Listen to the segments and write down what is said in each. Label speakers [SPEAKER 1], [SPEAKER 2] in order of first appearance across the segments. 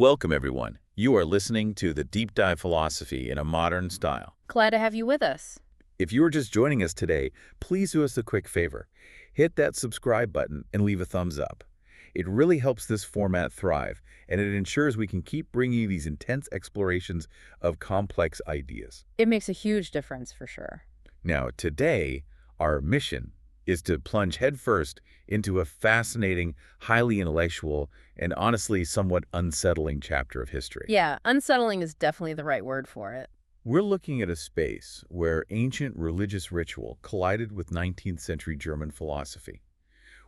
[SPEAKER 1] Welcome, everyone. You are listening to the Deep Dive Philosophy in a Modern Style.
[SPEAKER 2] Glad to have you with us.
[SPEAKER 1] If you are just joining us today, please do us a quick favor. Hit that subscribe button and leave a thumbs up. It really helps this format thrive, and it ensures we can keep bringing you these intense explorations of complex ideas.
[SPEAKER 2] It makes a huge difference for sure.
[SPEAKER 1] Now, today, our mission is to plunge headfirst into a fascinating, highly intellectual, and honestly somewhat unsettling chapter of history.
[SPEAKER 2] Yeah, unsettling is definitely the right word for it.
[SPEAKER 1] We're looking at a space where ancient religious ritual collided with 19th century German philosophy.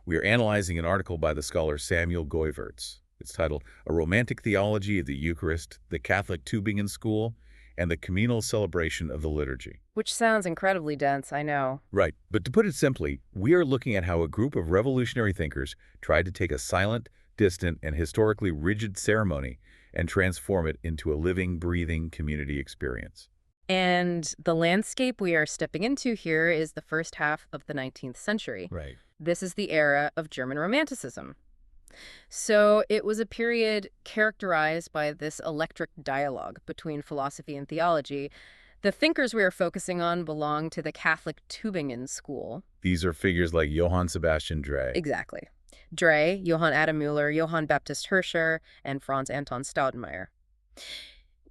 [SPEAKER 1] We are analyzing an article by the scholar Samuel Goyvertz. It's titled A Romantic Theology of the Eucharist, the Catholic Tübingen School, and the Communal Celebration of the Liturgy.
[SPEAKER 2] Which sounds incredibly dense, I know.
[SPEAKER 1] Right, but to put it simply, we are looking at how a group of revolutionary thinkers tried to take a silent, distant, and historically rigid ceremony and transform it into a living, breathing community experience.
[SPEAKER 2] And the landscape we are stepping into here is the first half of the 19th century.
[SPEAKER 1] Right.
[SPEAKER 2] This is the era of German Romanticism. So it was a period characterized by this electric dialogue between philosophy and theology. The thinkers we are focusing on belong to the Catholic Tübingen School.
[SPEAKER 1] These are figures like Johann Sebastian Drey.
[SPEAKER 2] Exactly. Drey, Johann Adam Möhler, Johann Baptist Hirscher, and Franz Anton Staudenmaier.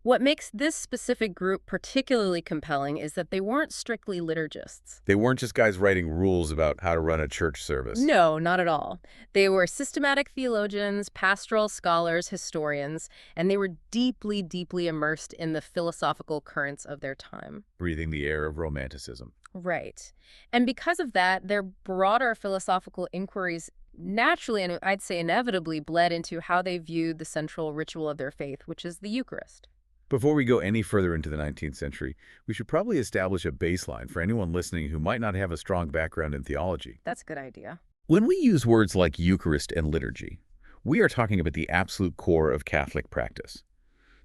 [SPEAKER 2] What makes this specific group particularly compelling is that they weren't strictly liturgists.
[SPEAKER 1] They weren't just guys writing rules about how to run a church service.
[SPEAKER 2] No, not at all. They were systematic theologians, pastoral scholars, historians, and they were deeply, deeply immersed in the philosophical currents of their time.
[SPEAKER 1] Breathing the air of Romanticism.
[SPEAKER 2] Right. And because of that, their broader philosophical inquiries naturally, and I'd say inevitably, bled into how they viewed the central ritual of their faith, which is the Eucharist.
[SPEAKER 1] Before we go any further into the 19th century, we should probably establish a baseline for anyone listening who might not have a strong background in theology.
[SPEAKER 2] That's a good idea.
[SPEAKER 1] When we use words like Eucharist and liturgy, we are talking about the absolute core of Catholic practice.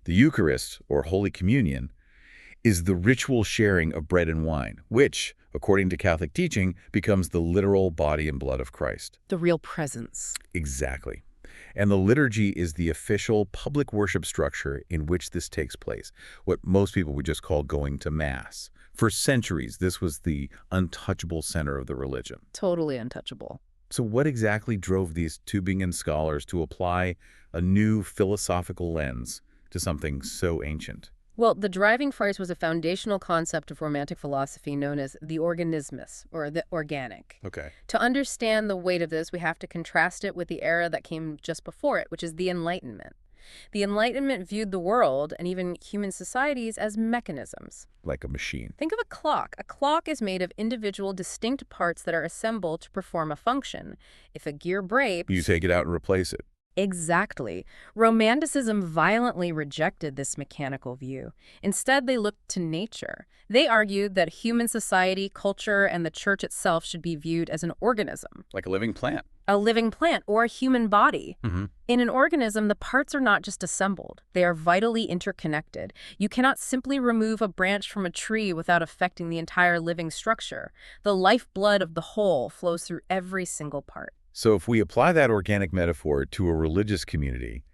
[SPEAKER 1] The Eucharist, or Holy Communion, is the ritual sharing of bread and wine, which, according to Catholic teaching, becomes the literal body and blood of Christ.
[SPEAKER 2] The real presence.
[SPEAKER 1] Exactly. And the liturgy is the official public worship structure in which this takes place, what most people would just call going to Mass. For centuries, this was the untouchable center of the religion.
[SPEAKER 2] Totally untouchable.
[SPEAKER 1] So what exactly drove these Tübingen scholars to apply a new philosophical lens to something so ancient?
[SPEAKER 2] Well, the driving force was a foundational concept of Romantic philosophy known as the organismus, or the organic.
[SPEAKER 1] Okay.
[SPEAKER 2] To understand the weight of this, we have to contrast it with the era that came just before it, which is the Enlightenment. The Enlightenment viewed the world, and even human societies, as mechanisms.
[SPEAKER 1] Like a machine.
[SPEAKER 2] Think of a clock. A clock is made of individual, distinct parts that are assembled to perform a function. If a gear breaks...
[SPEAKER 1] You take it out and replace it.
[SPEAKER 2] Exactly. Romanticism violently rejected this mechanical view. Instead, they looked to nature. They argued that human society, culture, and the church itself should be viewed as an organism.
[SPEAKER 1] Like a living plant.
[SPEAKER 2] A living plant or a human body.
[SPEAKER 1] Mm-hmm.
[SPEAKER 2] In an organism, the parts are not just assembled. They are vitally interconnected. You cannot simply remove a branch from a tree without affecting the entire living structure. The lifeblood of the whole flows through every single part.
[SPEAKER 1] So if we apply that organic metaphor to a religious community,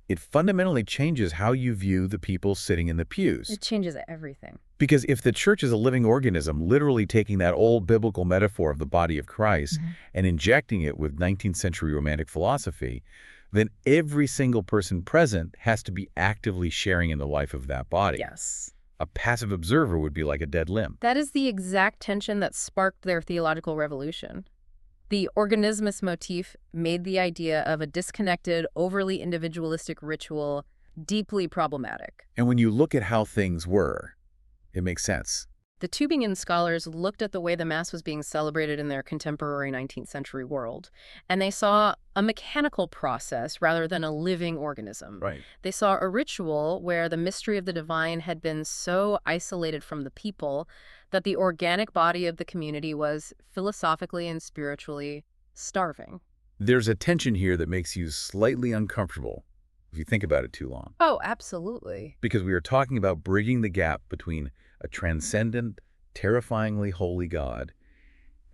[SPEAKER 1] it fundamentally changes how you view the people sitting in the pews.
[SPEAKER 2] It changes everything.
[SPEAKER 1] Because if the church is a living organism, literally taking that old biblical metaphor of the body of Christ and injecting it with 19th century Romantic philosophy, then every single person present has to be actively sharing in the life of that body.
[SPEAKER 2] Yes.
[SPEAKER 1] A passive observer would be like a dead limb.
[SPEAKER 2] That is the exact tension that sparked their theological revolution. The organismus motif made the idea of a disconnected, overly individualistic ritual deeply problematic.
[SPEAKER 1] And when you look at how things were, it makes sense.
[SPEAKER 2] The Tübingen scholars looked at the way the Mass was being celebrated in their contemporary 19th century world, and they saw a mechanical process rather than a living organism.
[SPEAKER 1] Right.
[SPEAKER 2] They saw a ritual where the mystery of the divine had been so isolated from the people that the organic body of the community was philosophically and spiritually starving.
[SPEAKER 1] There's a tension here that makes you slightly uncomfortable if you think about it too long.
[SPEAKER 2] Oh, absolutely.
[SPEAKER 1] Because we are talking about bridging the gap between a transcendent, terrifyingly holy God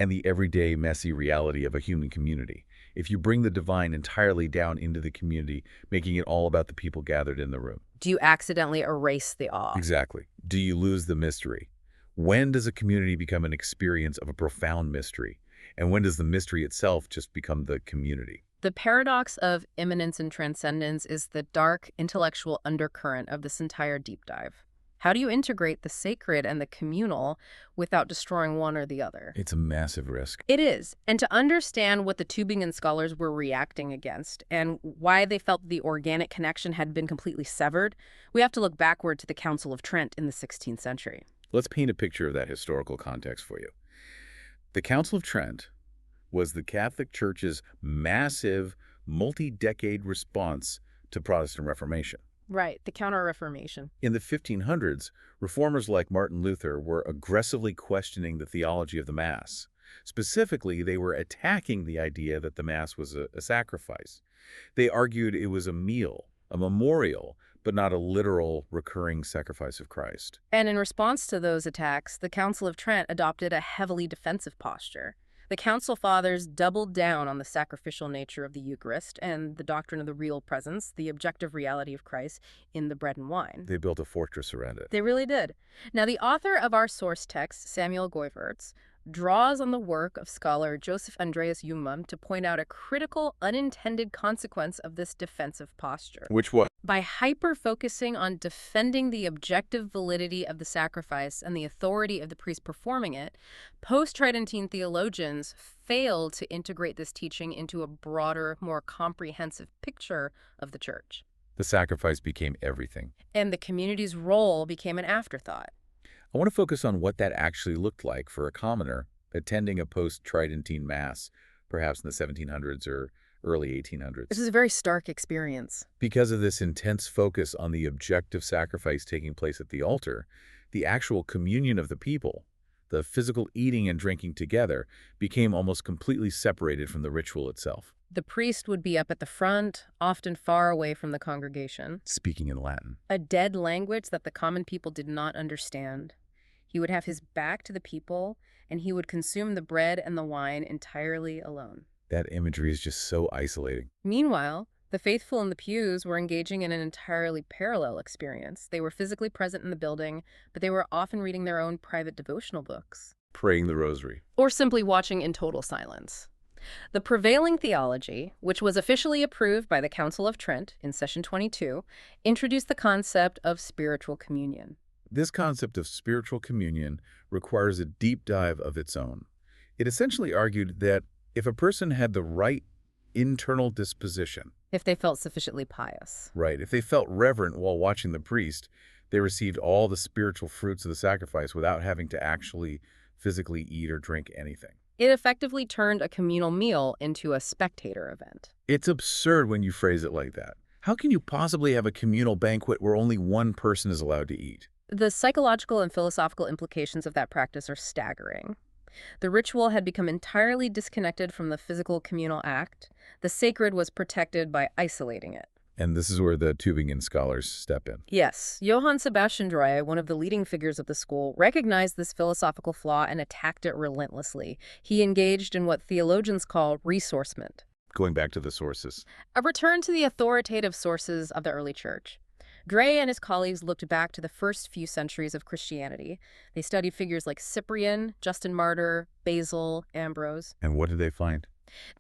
[SPEAKER 1] and the everyday messy reality of a human community. if you bring the divine entirely down into the community, making it all about the people gathered in the room?
[SPEAKER 2] Do you accidentally erase the awe?
[SPEAKER 1] Exactly. Do you lose the mystery? When does a community become an experience of a profound mystery? And when does the mystery itself just become the community?
[SPEAKER 2] The paradox of immanence and transcendence is the dark intellectual undercurrent of this entire deep dive. How do you integrate the sacred and the communal without destroying one or the other?
[SPEAKER 1] It's a massive risk.
[SPEAKER 2] It is. And to understand what the Tübingen scholars were reacting against and why they felt the organic connection had been completely severed, we have to look backward to the Council of Trent in the 16th century.
[SPEAKER 1] Let's paint a picture of that historical context for you. The Council of Trent was the Catholic Church's massive, multi-decade response to Protestant Reformation.
[SPEAKER 2] Right, the Counter-Reformation.
[SPEAKER 1] In the 1500s, reformers like Martin Luther were aggressively questioning the theology of the Mass. Specifically, they were attacking the idea that the Mass was a sacrifice. They argued it was a meal, a memorial, but not a literal, recurring sacrifice of Christ.
[SPEAKER 2] And in response to those attacks, the Council of Trent adopted a heavily defensive posture. The Council Fathers doubled down on the sacrificial nature of the Eucharist and the doctrine of the real presence, the objective reality of Christ in the bread and wine.
[SPEAKER 1] They built a fortress around it.
[SPEAKER 2] They really did. Now, the author of our source text, Samuel Goiverts, draws on the work of scholar Joseph Andreas Jungmann to point out a critical, unintended consequence of this defensive posture.
[SPEAKER 1] Which was?
[SPEAKER 2] By hyper-focusing on defending the objective validity of the sacrifice and the authority of the priest performing it, post-Tridentine theologians failed to integrate this teaching into a broader, more comprehensive picture of the Church.
[SPEAKER 1] The sacrifice became everything.
[SPEAKER 2] And the community's role became an afterthought.
[SPEAKER 1] I want to focus on what that actually looked like for a commoner attending a post-Tridentine Mass, perhaps in the 1700s or early 1800s.
[SPEAKER 2] This is a very stark experience.
[SPEAKER 1] Because of this intense focus on the objective sacrifice taking place at the altar, the actual communion of the people, the physical eating and drinking together, became almost completely separated from the ritual itself.
[SPEAKER 2] The priest would be up at the front, often far away from the congregation,
[SPEAKER 1] Speaking in Latin.
[SPEAKER 2] a dead language that the common people did not understand. He would have his back to the people, and he would consume the bread and the wine entirely alone.
[SPEAKER 1] That imagery is just so isolating.
[SPEAKER 2] Meanwhile, the faithful in the pews were engaging in an entirely parallel experience. They were physically present in the building, but they were often reading their own private devotional books.
[SPEAKER 1] Praying the rosary.
[SPEAKER 2] Or simply watching in total silence. The prevailing theology, which was officially approved by the Council of Trent in Session 22, introduced the concept of spiritual communion.
[SPEAKER 1] This concept of spiritual communion requires a deep dive of its own. It essentially argued that if a person had the right internal disposition,
[SPEAKER 2] If they felt sufficiently pious.
[SPEAKER 1] right, if they felt reverent while watching the priest, they received all the spiritual fruits of the sacrifice without having to actually physically eat or drink anything.
[SPEAKER 2] It effectively turned a communal meal into a spectator event.
[SPEAKER 1] It's absurd when you phrase it like that. How can you possibly have a communal banquet where only one person is allowed to eat?
[SPEAKER 2] The psychological and philosophical implications of that practice are staggering. The ritual had become entirely disconnected from the physical communal act. The sacred was protected by isolating it.
[SPEAKER 1] And this is where the Tübingen scholars step in.
[SPEAKER 2] Yes, Johann Sebastian Drey, one of the leading figures of the school, recognized this philosophical flaw and attacked it relentlessly. He engaged in what theologians call resourcement,
[SPEAKER 1] Going back to the sources.
[SPEAKER 2] a return to the authoritative sources of the early church. Drey and his colleagues looked back to the first few centuries of Christianity. They studied figures like Cyprian, Justin Martyr, Basil, Ambrose.
[SPEAKER 1] And what did they find?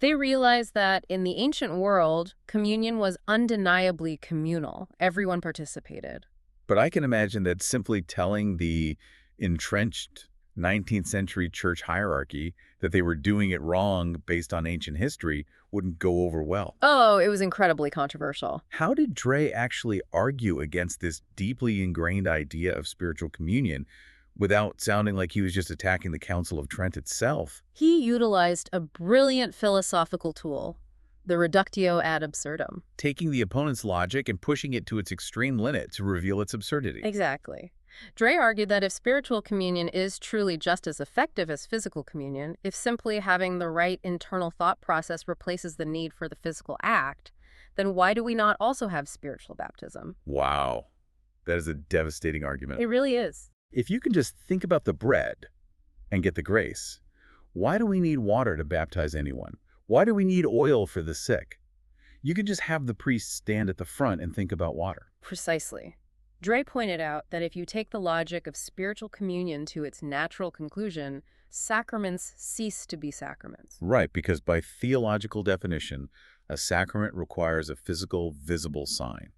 [SPEAKER 2] They realized that in the ancient world, communion was undeniably communal. Everyone participated.
[SPEAKER 1] But I can imagine that simply telling the entrenched 19th century church hierarchy that they were doing it wrong based on ancient history wouldn't go over well.
[SPEAKER 2] Oh, it was incredibly controversial.
[SPEAKER 1] How did Drey actually argue against this deeply ingrained idea of spiritual communion without sounding like he was just attacking the Council of Trent itself?
[SPEAKER 2] He utilized a brilliant philosophical tool, the reductio ad absurdum.
[SPEAKER 1] Taking the opponent's logic and pushing it to its extreme limit to reveal its absurdity.
[SPEAKER 2] Exactly. Drey argued that if spiritual communion is truly just as effective as physical communion, if simply having the right internal thought process replaces the need for the physical act, then why do we not also have spiritual baptism?
[SPEAKER 1] Wow. That is a devastating argument.
[SPEAKER 2] It really is.
[SPEAKER 1] If you can just think about the bread and get the grace, why do we need water to baptize anyone? Why do we need oil for the sick? You can just have the priest stand at the front and think about water.
[SPEAKER 2] Precisely. Drey pointed out that if you take the logic of spiritual communion to its natural conclusion, sacraments cease to be sacraments.
[SPEAKER 1] Right, because by theological definition, a sacrament requires a physical, visible sign.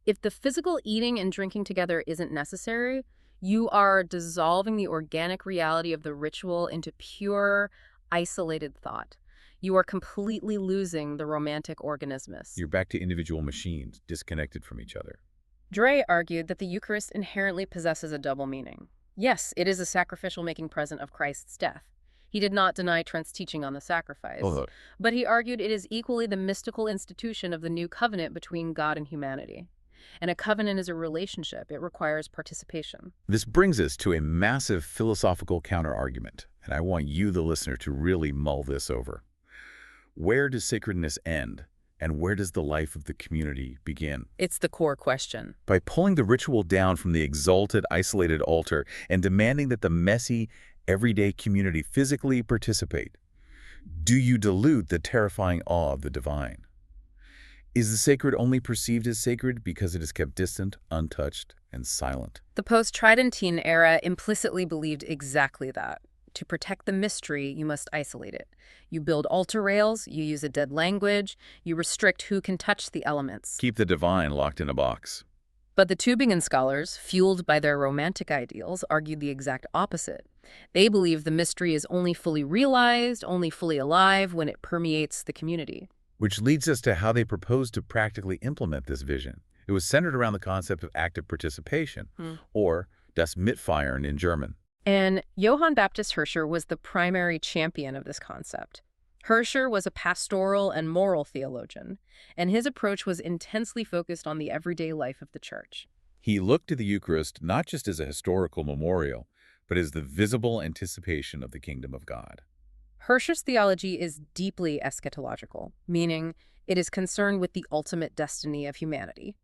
[SPEAKER 2] If the physical eating and drinking together isn't necessary, you are dissolving the organic reality of the ritual into pure, isolated thought. You are completely losing the romantic organismus.
[SPEAKER 1] You're back to individual machines, disconnected from each other.
[SPEAKER 2] Drey argued that the Eucharist inherently possesses a double meaning. Yes, it is a sacrificial making present of Christ's death. He did not deny Trent's teaching on the sacrifice, but he argued it is equally the mystical institution of the new covenant between God and humanity. And a covenant is a relationship. It requires participation.
[SPEAKER 1] This brings us to a massive philosophical counterargument, and I want you, the listener, to really mull this over. Where does sacredness end, and where does the life of the community begin?
[SPEAKER 2] It's the core question.
[SPEAKER 1] By pulling the ritual down from the exalted, isolated altar and demanding that the messy, everyday community physically participate, do you dilute the terrifying awe of the divine? Is the sacred only perceived as sacred because it is kept distant, untouched, and silent?
[SPEAKER 2] The post-Tridentine era implicitly believed exactly that. To protect the mystery, you must isolate it. You build altar rails, you use a dead language, you restrict who can touch the elements.
[SPEAKER 1] Keep the divine locked in a box.
[SPEAKER 2] But the Tübingen scholars, fueled by their romantic ideals, argued the exact opposite. They believe the mystery is only fully realized, only fully alive when it permeates the community.
[SPEAKER 1] Which leads us to how they proposed to practically implement this vision. It was centered around the concept of active participation, or das Mitfeiern in German.
[SPEAKER 2] And Johann Baptist Hirscher was the primary champion of this concept. Hirscher was a pastoral and moral theologian, and his approach was intensely focused on the everyday life of the Church.
[SPEAKER 1] He looked to the Eucharist not just as a historical memorial, but as the visible anticipation of the kingdom of God.
[SPEAKER 2] Hirscher's theology is deeply eschatological, meaning it is concerned with the ultimate destiny of humanity.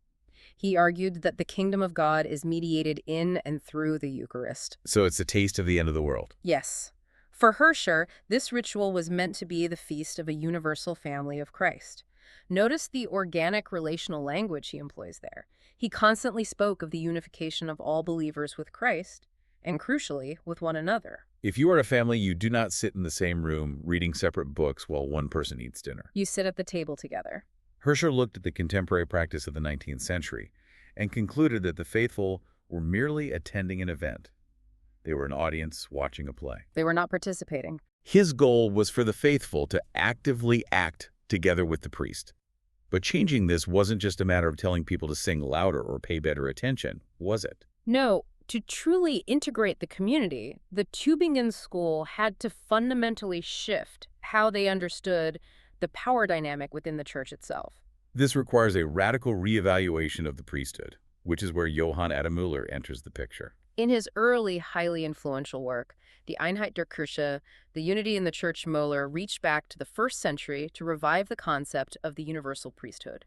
[SPEAKER 2] He argued that the kingdom of God is mediated in and through the Eucharist.
[SPEAKER 1] So it's a taste of the end of the world.
[SPEAKER 2] Yes. For Hirscher, this ritual was meant to be the feast of a universal family of Christ. Notice the organic relational language he employs there. He constantly spoke of the unification of all believers with Christ, and crucially, with one another.
[SPEAKER 1] If you are a family, you do not sit in the same room reading separate books while one person eats dinner.
[SPEAKER 2] You sit at the table together.
[SPEAKER 1] Hirscher looked at the contemporary practice of the 19th century and concluded that the faithful were merely attending an event. They were an audience watching a play.
[SPEAKER 2] They were not participating.
[SPEAKER 1] His goal was for the faithful to actively act together with the priest. But changing this wasn't just a matter of telling people to sing louder or pay better attention, was it?
[SPEAKER 2] No, to truly integrate the community, the Tübingen School had to fundamentally shift how they understood the power dynamic within the church itself.
[SPEAKER 1] This requires a radical reevaluation of the priesthood, which is where Johann Adam Möhler enters the picture.
[SPEAKER 2] In his early, highly influential work, The Einheit der Kirche, The Unity in the Church, Möhler reached back to the 1st century to revive the concept of the universal priesthood.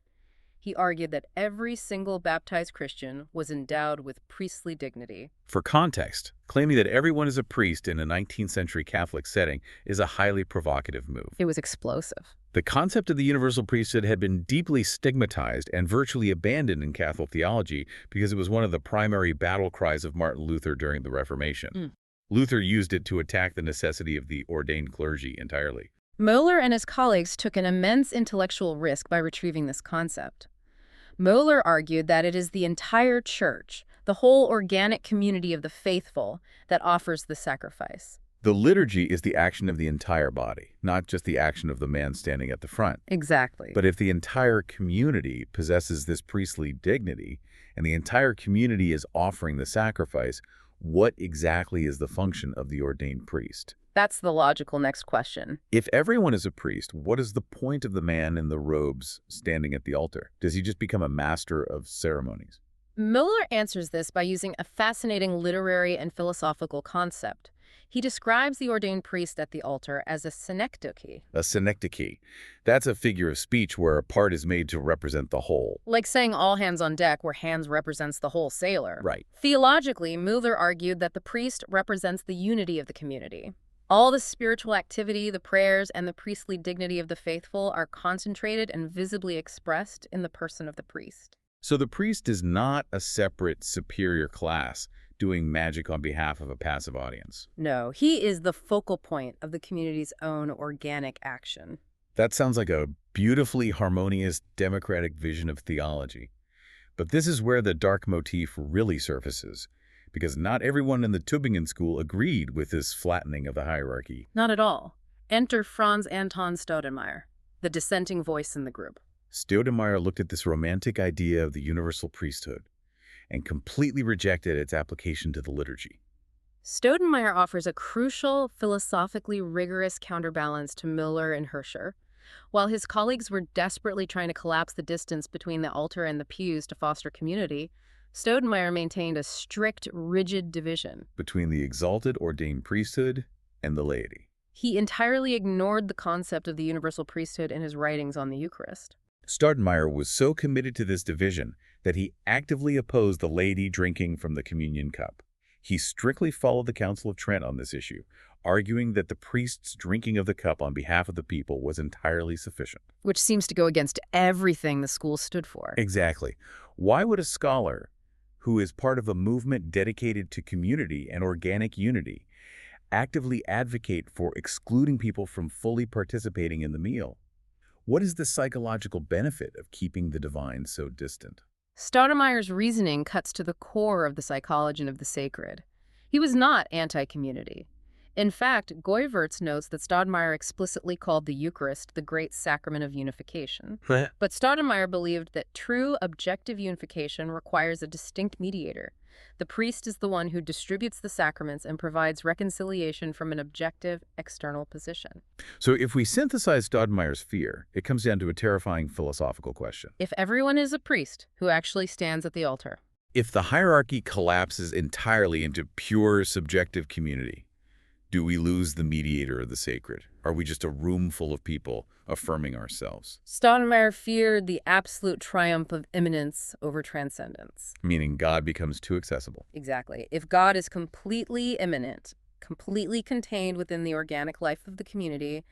[SPEAKER 2] He argued that every single baptized Christian was endowed with priestly dignity.
[SPEAKER 1] For context, claiming that everyone is a priest in a 19th century Catholic setting is a highly provocative move.
[SPEAKER 2] It was explosive.
[SPEAKER 1] The concept of the universal priesthood had been deeply stigmatized and virtually abandoned in Catholic theology because it was one of the primary battle cries of Martin Luther during the Reformation. Luther used it to attack the necessity of the ordained clergy entirely.
[SPEAKER 2] Möhler and his colleagues took an immense intellectual risk by retrieving this concept. Möhler argued that it is the entire church, the whole organic community of the faithful, that offers the sacrifice.
[SPEAKER 1] The liturgy is the action of the entire body, not just the action of the man standing at the front.
[SPEAKER 2] Exactly.
[SPEAKER 1] But if the entire community possesses this priestly dignity, and the entire community is offering the sacrifice, what exactly is the function of the ordained priest?
[SPEAKER 2] That's the logical next question.
[SPEAKER 1] If everyone is a priest, what is the point of the man in the robes standing at the altar? Does he just become a master of ceremonies?
[SPEAKER 2] Möhler answers this by using a fascinating literary and philosophical concept. He describes the ordained priest at the altar as a synecdoche.
[SPEAKER 1] A synecdoche. That's a figure of speech where a part is made to represent the whole.
[SPEAKER 2] Like saying all hands on deck where hands represents the whole sailor.
[SPEAKER 1] Right.
[SPEAKER 2] Theologically, Möhler argued that the priest represents the unity of the community. All the spiritual activity, the prayers, and the priestly dignity of the faithful are concentrated and visibly expressed in the person of the priest.
[SPEAKER 1] So the priest is not a separate superior class doing magic on behalf of a passive audience.
[SPEAKER 2] No, he is the focal point of the community's own organic action.
[SPEAKER 1] That sounds like a beautifully harmonious democratic vision of theology. But this is where the dark motif really surfaces, because not everyone in the Tübingen School agreed with this flattening of the hierarchy.
[SPEAKER 2] Not at all. Enter Franz Anton Staudenmaier, the dissenting voice in the group.
[SPEAKER 1] Staudenmaier looked at this romantic idea of the universal priesthood and completely rejected its application to the liturgy.
[SPEAKER 2] Staudenmaier offers a crucial, philosophically rigorous counterbalance to Möhler and Hirscher. While his colleagues were desperately trying to collapse the distance between the altar and the pews to foster community, Staudenmaier maintained a strict, rigid division
[SPEAKER 1] between the exalted ordained priesthood and the laity.
[SPEAKER 2] He entirely ignored the concept of the universal priesthood in his writings on the Eucharist.
[SPEAKER 1] Staudenmaier was so committed to this division that he actively opposed the laity drinking from the communion cup. He strictly followed the Council of Trent on this issue, arguing that the priest's drinking of the cup on behalf of the people was entirely sufficient.
[SPEAKER 2] Which seems to go against everything the school stood for.
[SPEAKER 1] Exactly. Why would a scholar who is part of a movement dedicated to community and organic unity actively advocate for excluding people from fully participating in the meal? What is the psychological benefit of keeping the divine so distant?
[SPEAKER 2] Staudenmaier's reasoning cuts to the core of the psychology of the sacred. He was not anti-community. In fact, Goiverts notes that Staudenmaier explicitly called the Eucharist the great sacrament of unification. But Staudenmaier believed that true objective unification requires a distinct mediator. The priest is the one who distributes the sacraments and provides reconciliation from an objective, external position.
[SPEAKER 1] So if we synthesize Staudenmaier's fear, it comes down to a terrifying philosophical question.
[SPEAKER 2] If everyone is a priest who actually stands at the altar,
[SPEAKER 1] if the hierarchy collapses entirely into pure subjective community, do we lose the mediator of the sacred? Are we just a room full of people affirming ourselves?
[SPEAKER 2] Staudenmaier feared the absolute triumph of immanence over transcendence.
[SPEAKER 1] Meaning God becomes too accessible.
[SPEAKER 2] Exactly. If God is completely immanent, completely contained within the organic life of the community,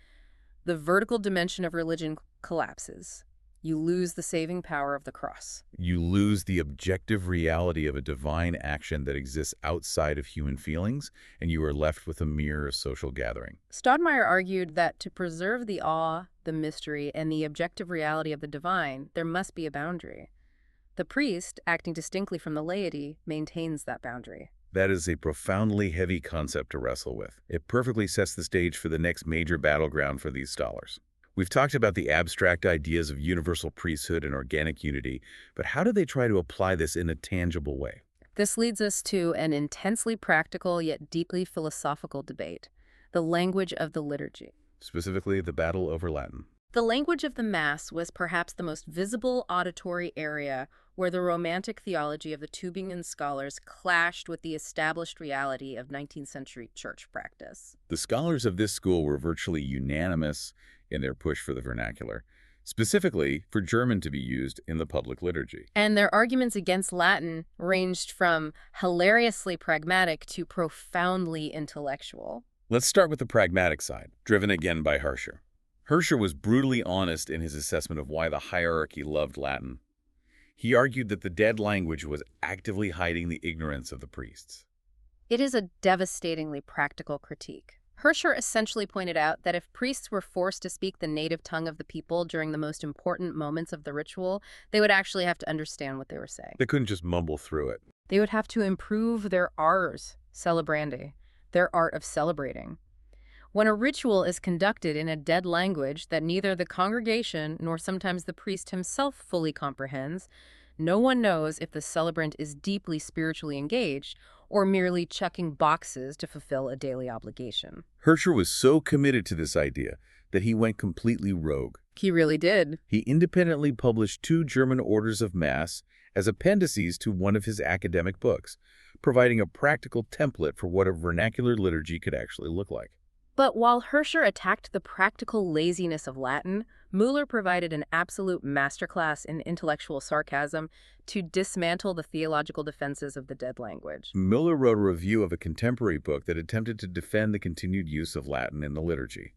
[SPEAKER 2] the vertical dimension of religion collapses. You lose the saving power of the cross.
[SPEAKER 1] You lose the objective reality of a divine action that exists outside of human feelings, and you are left with a mere social gathering.
[SPEAKER 2] Staudenmaier argued that to preserve the awe, the mystery, and the objective reality of the divine, there must be a boundary. The priest, acting distinctly from the laity, maintains that boundary.
[SPEAKER 1] That is a profoundly heavy concept to wrestle with. It perfectly sets the stage for the next major battleground for these scholars. We've talked about the abstract ideas of universal priesthood and organic unity, but how do they try to apply this in a tangible way?
[SPEAKER 2] This leads us to an intensely practical yet deeply philosophical debate, the language of the liturgy.
[SPEAKER 1] Specifically, the battle over Latin.
[SPEAKER 2] The language of the Mass was perhaps the most visible auditory area where the romantic theology of the Tübingen scholars clashed with the established reality of 19th century church practice.
[SPEAKER 1] The scholars of this school were virtually unanimous in their push for the vernacular, specifically for German to be used in the public liturgy.
[SPEAKER 2] And their arguments against Latin ranged from hilariously pragmatic to profoundly intellectual.
[SPEAKER 1] Let's start with the pragmatic side, driven again by Hirscher. Hirscher was brutally honest in his assessment of why the hierarchy loved Latin. He argued that the dead language was actively hiding the ignorance of the priests.
[SPEAKER 2] It is a devastatingly practical critique. Hirscher essentially pointed out that if priests were forced to speak the native tongue of the people during the most important moments of the ritual, they would actually have to understand what they were saying.
[SPEAKER 1] They couldn't just mumble through it.
[SPEAKER 2] They would have to improve their ars celebrandi, their art of celebrating. When a ritual is conducted in a dead language that neither the congregation nor sometimes the priest himself fully comprehends, no one knows if the celebrant is deeply spiritually engaged or merely checking boxes to fulfill a daily obligation.
[SPEAKER 1] Hirscher was so committed to this idea that he went completely rogue.
[SPEAKER 2] He really did.
[SPEAKER 1] He independently published 2 German orders of Mass as appendices to one of his academic books, providing a practical template for what a vernacular liturgy could actually look like.
[SPEAKER 2] But while Hirscher attacked the practical laziness of Latin, Möhler provided an absolute masterclass in intellectual sarcasm to dismantle the theological defenses of the dead language.
[SPEAKER 1] Möhler wrote a review of a contemporary book that attempted to defend the continued use of Latin in the liturgy.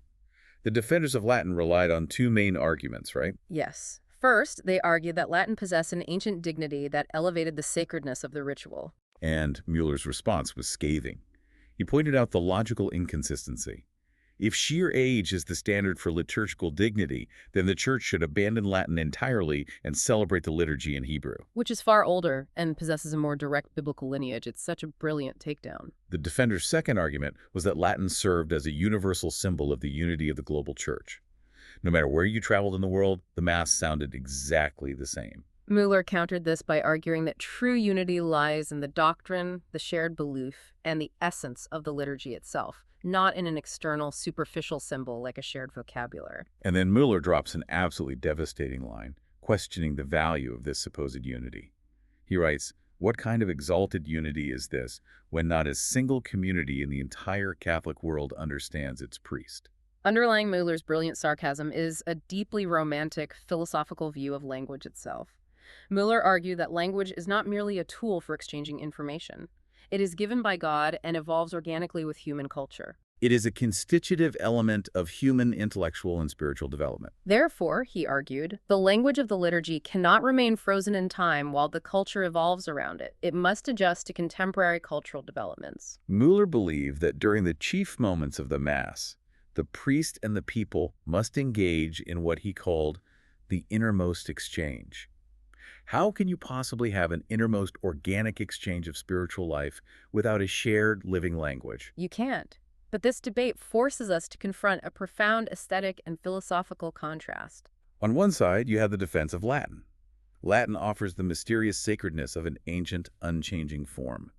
[SPEAKER 1] The defenders of Latin relied on two main arguments, right?
[SPEAKER 2] Yes. First, they argued that Latin possessed an ancient dignity that elevated the sacredness of the ritual.
[SPEAKER 1] And Müller's response was scathing. He pointed out the logical inconsistency. If sheer age is the standard for liturgical dignity, then the Church should abandon Latin entirely and celebrate the liturgy in Hebrew.
[SPEAKER 2] Which is far older and possesses a more direct biblical lineage. It's such a brilliant takedown.
[SPEAKER 1] The defender's second argument was that Latin served as a universal symbol of the unity of the global Church. No matter where you traveled in the world, the Mass sounded exactly the same.
[SPEAKER 2] Möhler countered this by arguing that true unity lies in the doctrine, the shared belief, and the essence of the liturgy itself, not in an external, superficial symbol like a shared vocabulary.
[SPEAKER 1] And then Möhler drops an absolutely devastating line, questioning the value of this supposed unity. He writes, "What kind of exalted unity is this, when not a single community in the entire Catholic world understands its priest?"
[SPEAKER 2] Underlying Möhler's brilliant sarcasm is a deeply romantic, philosophical view of language itself. Möhler argued that language is not merely a tool for exchanging information. It is given by God and evolves organically with human culture.
[SPEAKER 1] It is a constitutive element of human intellectual and spiritual development.
[SPEAKER 2] Therefore, he argued, the language of the liturgy cannot remain frozen in time while the culture evolves around it. It must adjust to contemporary cultural developments.
[SPEAKER 1] Möhler believed that during the chief moments of the Mass, the priest and the people must engage in what he called the innermost exchange. How can you possibly have an innermost organic exchange of spiritual life without a shared living language?
[SPEAKER 2] You can't. But this debate forces us to confront a profound aesthetic and philosophical contrast.
[SPEAKER 1] On one side, you have the defense of Latin. Latin offers the mysterious sacredness of an ancient, unchanging form.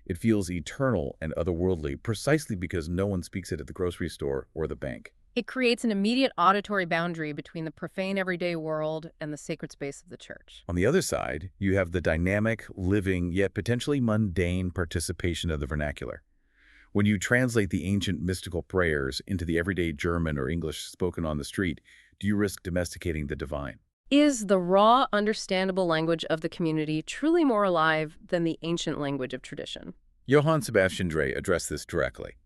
[SPEAKER 1] It feels eternal and otherworldly precisely because no one speaks it at the grocery store or the bank.
[SPEAKER 2] It creates an immediate auditory boundary between the profane everyday world and the sacred space of the Church.
[SPEAKER 1] On the other side, you have the dynamic, living, yet potentially mundane participation of the vernacular. When you translate the ancient mystical prayers into the everyday German or English spoken on the street, do you risk domesticating the divine?
[SPEAKER 2] Is the raw, understandable language of the community truly more alive than the ancient language of tradition?
[SPEAKER 1] Johann Sebastian Drey addressed this directly.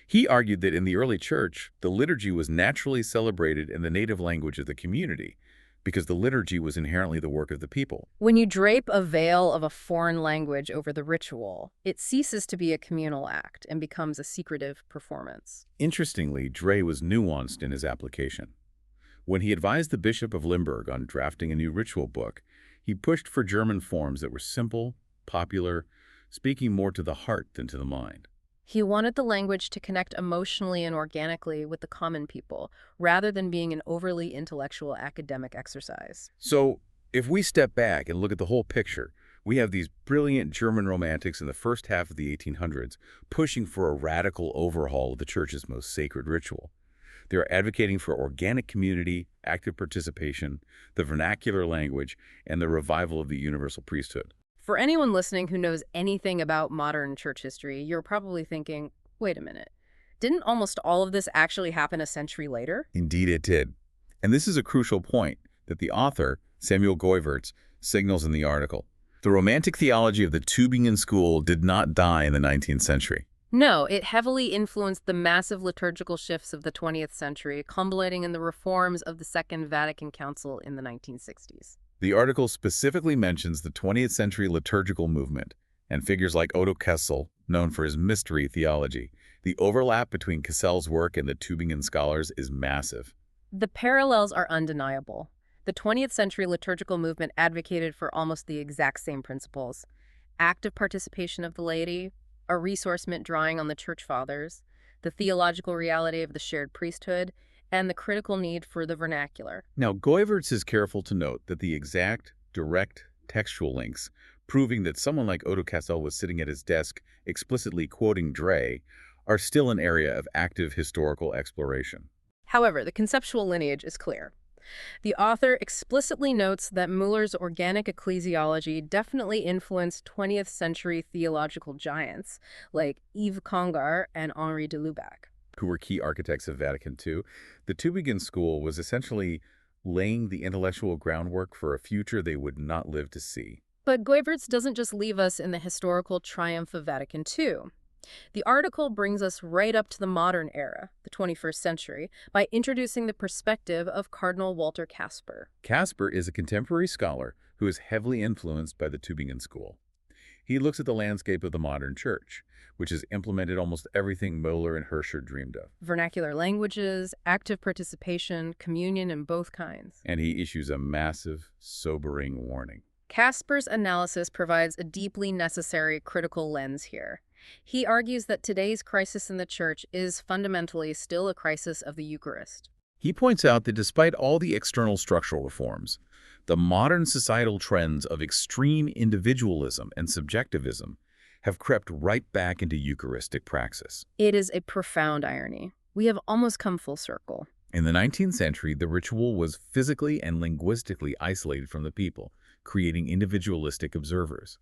[SPEAKER 1] He argued that in the early Church, the liturgy was naturally celebrated in the native language of the community because the liturgy was inherently the work of the people.
[SPEAKER 2] When you drape a veil of a foreign language over the ritual, it ceases to be a communal act and becomes a secretive performance.
[SPEAKER 1] Interestingly, Drey was nuanced in his application. When he advised the Bishop of Limburg on drafting a new ritual book, he pushed for German forms that were simple, popular, speaking more to the heart than to the mind.
[SPEAKER 2] He wanted the language to connect emotionally and organically with the common people, rather than being an overly intellectual academic exercise.
[SPEAKER 1] So, if we step back and look at the whole picture, we have these brilliant German romantics in the first half of the 1800s pushing for a radical overhaul of the Church's most sacred ritual. They are advocating for organic community, active participation, the vernacular language, and the revival of the universal priesthood.
[SPEAKER 2] For anyone listening who knows anything about modern church history, you're probably thinking, wait a minute, didn't almost all of this actually happen a century later?
[SPEAKER 1] Indeed it did. And this is a crucial point that the author, Samuel Goiverts, signals in the article. The romantic theology of the Tübingen School did not die in the 19th century.
[SPEAKER 2] No, it heavily influenced the massive liturgical shifts of the 20th century, culminating in the reforms of the Second Vatican Council in the 1960s.
[SPEAKER 1] The article specifically mentions the 20th century liturgical movement and figures like Otto Kessel, known for his mystery theology. The overlap between Kessel's work and the Tübingen scholars is massive.
[SPEAKER 2] The parallels are undeniable. The 20th century liturgical movement advocated for almost the exact same principles: active participation of the laity, a resource meant drawing on the Church Fathers, the theological reality of the shared priesthood, and the critical need for the vernacular.
[SPEAKER 1] Now, Goiverts is careful to note that the exact, direct textual links proving that someone like Otto Kessel was sitting at his desk explicitly quoting Drey are still an area of active historical exploration.
[SPEAKER 2] However, the conceptual lineage is clear. The author explicitly notes that Müller's organic ecclesiology definitely influenced 20th century theological giants like Yves Congar and Henri de Lubac.
[SPEAKER 1] who were key architects of Vatican II. The Tübingen School was essentially laying the intellectual groundwork for a future they would not live to see.
[SPEAKER 2] But Goiverts doesn't just leave us in the historical triumph of Vatican II. The article brings us right up to the modern era, the 21st century, by introducing the perspective of Cardinal Walter Kasper.
[SPEAKER 1] Kasper is a contemporary scholar who is heavily influenced by the Tübingen School. He looks at the landscape of the modern church, which has implemented almost everything Möhler and Hirscher dreamed of.
[SPEAKER 2] Vernacular languages, active participation, communion in both kinds.
[SPEAKER 1] And he issues a massive, sobering warning.
[SPEAKER 2] Kasper's analysis provides a deeply necessary critical lens here. He argues that today's crisis in the Church is fundamentally still a crisis of the Eucharist.
[SPEAKER 1] He points out that despite all the external structural reforms, the modern societal trends of extreme individualism and subjectivism have crept right back into Eucharistic praxis.
[SPEAKER 2] It is a profound irony. We have almost come full circle.
[SPEAKER 1] In the 19th century, the ritual was physically and linguistically isolated from the people, creating individualistic observers.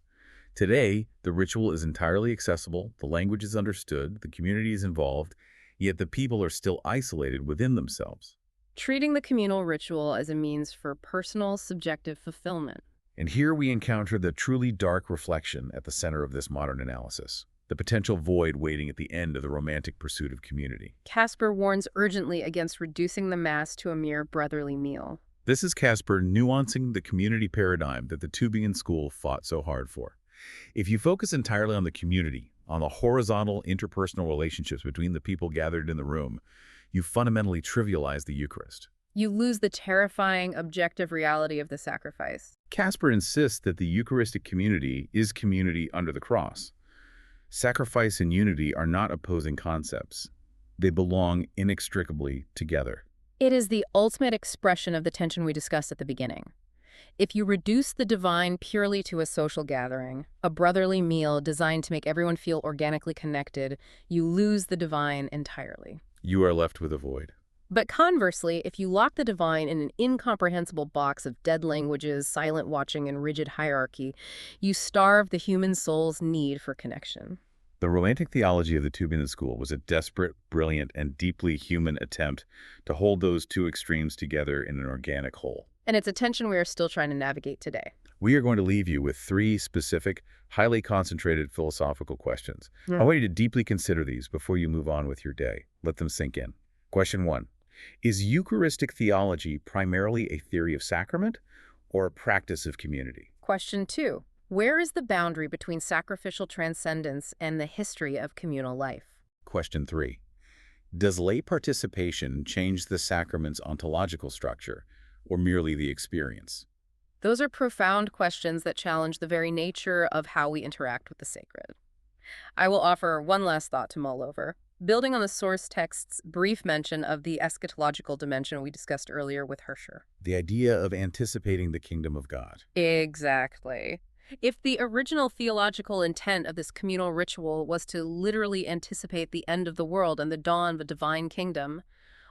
[SPEAKER 1] Today, the ritual is entirely accessible, the language is understood, the community is involved, yet the people are still isolated within themselves.
[SPEAKER 2] Treating the communal ritual as a means for personal, subjective fulfillment.
[SPEAKER 1] And here we encounter the truly dark reflection at the center of this modern analysis, the potential void waiting at the end of the romantic pursuit of community.
[SPEAKER 2] Kasper warns urgently against reducing the Mass to a mere brotherly meal.
[SPEAKER 1] This is Kasper nuancing the community paradigm that the Tübingen School fought so hard for. If you focus entirely on the community, on the horizontal interpersonal relationships between the people gathered in the room, you fundamentally trivialize the Eucharist.
[SPEAKER 2] You lose the terrifying, objective reality of the sacrifice.
[SPEAKER 1] Kasper insists that the Eucharistic community is community under the cross. Sacrifice and unity are not opposing concepts. They belong inextricably together.
[SPEAKER 2] It is the ultimate expression of the tension we discussed at the beginning. If you reduce the divine purely to a social gathering, a brotherly meal designed to make everyone feel organically connected, you lose the divine entirely.
[SPEAKER 1] You are left with a void.
[SPEAKER 2] But conversely, if you lock the divine in an incomprehensible box of dead languages, silent watching, and rigid hierarchy, you starve the human soul's need for connection.
[SPEAKER 1] The romantic theology of the Tübingen School was a desperate, brilliant, and deeply human attempt to hold those two extremes together in an organic whole.
[SPEAKER 2] And it's a tension we are still trying to navigate today.
[SPEAKER 1] We are going to leave you with 3 specific, highly concentrated philosophical questions. I want you to deeply consider these before you move on with your day. Let them sink in. Question 1. Is Eucharistic theology primarily a theory of sacrament or a practice of community?
[SPEAKER 2] Question 2. Where is the boundary between sacrificial transcendence and the history of communal life?
[SPEAKER 1] Question 3. Does lay participation change the sacrament's ontological structure or merely the experience?
[SPEAKER 2] Those are profound questions that challenge the very nature of how we interact with the sacred. I will offer one last thought to mull over. Building on the source text's brief mention of the eschatological dimension we discussed earlier with Hirscher.
[SPEAKER 1] The idea of anticipating the kingdom of God.
[SPEAKER 2] Exactly. If the original theological intent of this communal ritual was to literally anticipate the end of the world and the dawn of a divine kingdom,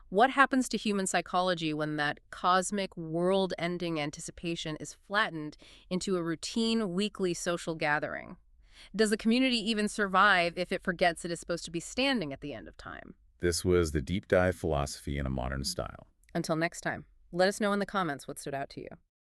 [SPEAKER 2] what happens to human psychology when that cosmic, world-ending anticipation is flattened into a routine, weekly social gathering? Does the community even survive if it forgets it is supposed to be standing at the end of time?
[SPEAKER 1] This was the deep dive philosophy in a modern style.
[SPEAKER 2] Until next time, let us know in the comments what stood out to you.